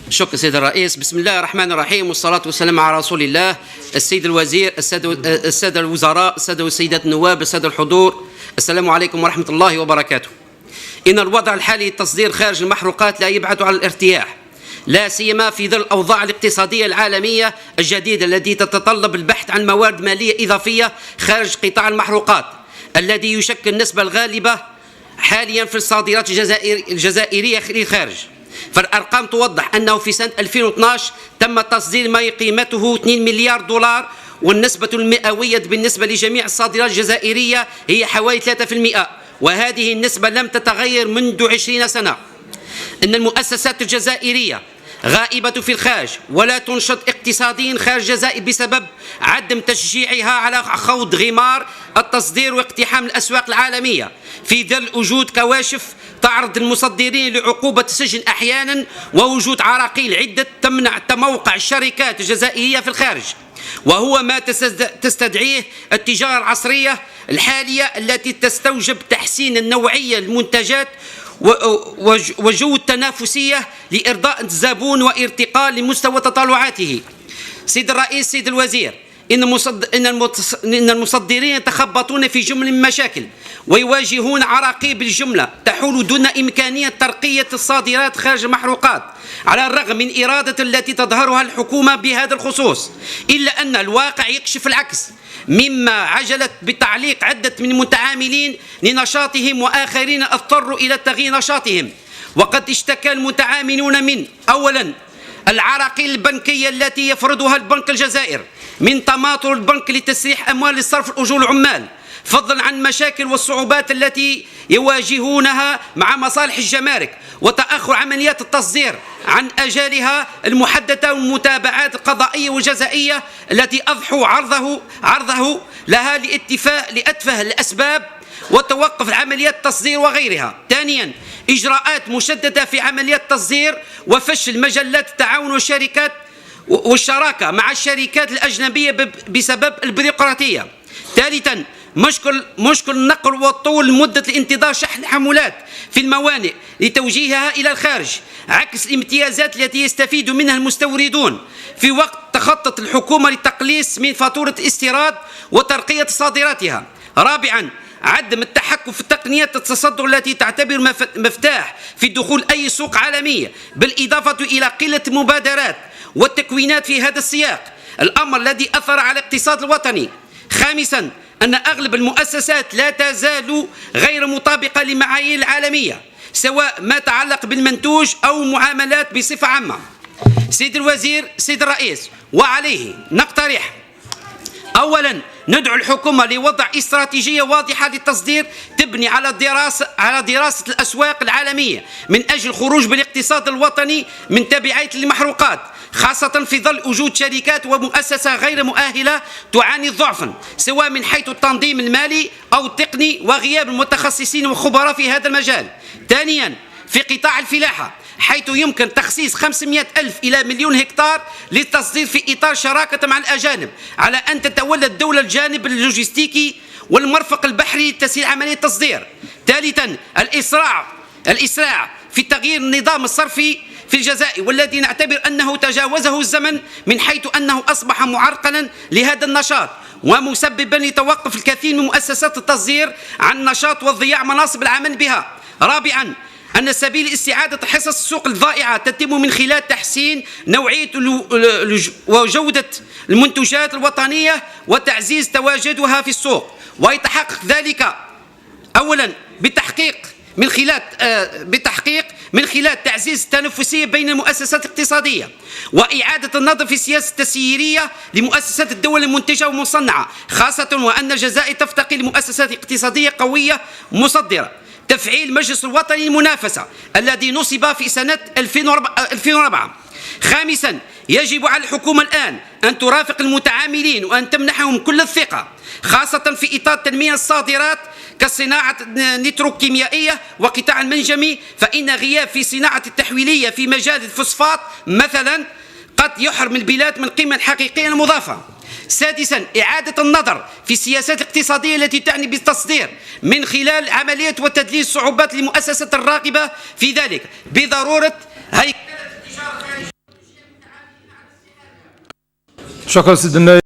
شكرا سيد الرئيس. بسم الله الرحمن الرحيم، والصلاة والسلام على رسول الله. السيد الوزير، السادة الوزراء، السادة والسيدات النواب، السادة الحضور، السلام عليكم ورحمة الله وبركاته. إن الوضع الحالي لتصدير خارج المحروقات لا يبعد عن الارتياح، لا سيما في ظل الأوضاع الاقتصادية العالمية الجديدة التي تتطلب البحث عن موارد مالية إضافية خارج قطاع المحروقات الذي يشكل النسبة الغالبة حاليا في الصادرات الجزائرية للخارج. فالأرقام توضح أنه في سنة 2012 تم تصدير ما قيمته 2 مليار دولار، والنسبة المئوية بالنسبة لجميع الصادرات الجزائرية هي حوالي 3%، وهذه النسبة لم تتغير منذ 20 سنة. إن المؤسسات الجزائرية غائبة في الخارج ولا تنشط اقتصاديا خارج الجزائر بسبب عدم تشجيعها على خوض غمار التصدير واقتحام الأسواق العالمية، في ظل وجود كواشف تعرض المصدرين لعقوبة السجن أحيانا، ووجود عراقيل عدة تمنع تموقع الشركات الجزائرية في الخارج، وهو ما تستدعيه التجارة العصرية الحالية التي تستوجب تحسين النوعية المنتجات وجود تنافسية لإرضاء الزبون وارتقاء لمستوى تطلعاته. سيد الرئيس، سيد الوزير، إن المصدرين يتخبطون في جمل من مشاكل ويواجهون عراقيل بالجملة تحول دون إمكانية ترقية الصادرات خارج المحروقات، على الرغم من إرادة التي تظهرها الحكومة بهذا الخصوص، إلا أن الواقع يكشف العكس، مما عجلت بتعليق عدة من المتعاملين لنشاطهم، وآخرين اضطروا إلى تغيير نشاطهم. وقد اشتكى المتعاملون من أولا العراقيل البنكية التي يفرضها البنك الجزائر من تماطل البنك لتسريح أموال لصرف أجور العمال، فضلا عن المشاكل والصعوبات التي يواجهونها مع مصالح الجمارك، وتأخر عمليات التصدير عن أجالها المحددة، والمتابعات القضائية والجزائية التي أضحوا عرضه لها لأتفه الأسباب وتوقف عمليات التصدير وغيرها. ثانيا إجراءات مشددة في عمليات التصدير وفشل مجلات التعاون والشركات والشراكة مع الشركات الأجنبية بسبب البيروقراطية. ثالثا مشكل النقل وطول مدة الانتظار شحن الحمولات في الموانئ لتوجيهها إلى الخارج، عكس الامتيازات التي يستفيد منها المستوردون، في وقت تخطط الحكومة للتقليص من فاتورة الاستيراد وترقية صادراتها. رابعا عدم التحكم في تقنيات التصدر التي تعتبر مفتاح في دخول أي سوق عالمية، بالإضافة إلى قلة المبادرات والتكوينات في هذا السياق، الأمر الذي أثر على الاقتصاد الوطني. خامسا أن أغلب المؤسسات لا تزال غير مطابقة للمعايير العالمية، سواء ما يتعلق بالمنتوج أو معاملات بصفة عامة. سيد الوزير، سيد الرئيس، وعليه نقترح: أولا ندعو الحكومة لوضع استراتيجية واضحة للتصدير تبني على دراسة الأسواق العالمية من أجل الخروج بالاقتصاد الوطني من تبعية المحروقات، خاصة في ظل وجود شركات ومؤسسة غير مؤهلة تعاني ضعفا، سواء من حيث التنظيم المالي أو التقني، وغياب المتخصصين والخبراء في هذا المجال. ثانيا في قطاع الفلاحة، حيث يمكن تخصيص 500,000 إلى مليون هكتار للتصدير في إطار شراكة مع الأجانب، على أن تتولى الدولة الجانب اللوجستيكي والمرفق البحري لتسهيل عملية التصدير. ثالثا الإسراع في تغيير النظام الصرفي في الجزائر، والذي نعتبر أنه تجاوزه الزمن، من حيث أنه أصبح معرقلا لهذا النشاط ومسببا لتوقف الكثير من مؤسسات التصدير عن النشاط وضياع مناصب العمل بها. رابعا أن سبيل استعادة حصص السوق الضائعة تتم من خلال تحسين نوعية وجودة المنتجات الوطنية وتعزيز تواجدها في السوق، ويتحقق ذلك أولا بتحقيق من خلال تعزيز التنافسية بين المؤسسات الاقتصادية، وإعادة النظر في السياسة التسييرية لمؤسسات الدول المنتجة والمصنعة، خاصة وأن الجزائر تفتقر لمؤسسات اقتصادية قوية مصدرة. تفعيل المجلس الوطني للمنافسة الذي نصب في سنة 2004. خامسا يجب على الحكومة الآن أن ترافق المتعاملين وأن تمنحهم كل الثقة، خاصة في إطار تنمية الصادرات كالصناعة النيتروكيميائية وقطاع المنجمي، فإن غياب في صناعة التحويلية في مجال الفوسفات مثلا قد يحرم البلاد من القيمة الحقيقية المضافة. سادسا إعادة النظر في السياسات الاقتصادية التي تعني بالتصدير من خلال عملية وتدليل الصعوبات للمؤسسات الراغبة في ذلك، بضرورة هيكلة شكرا سيد النائب.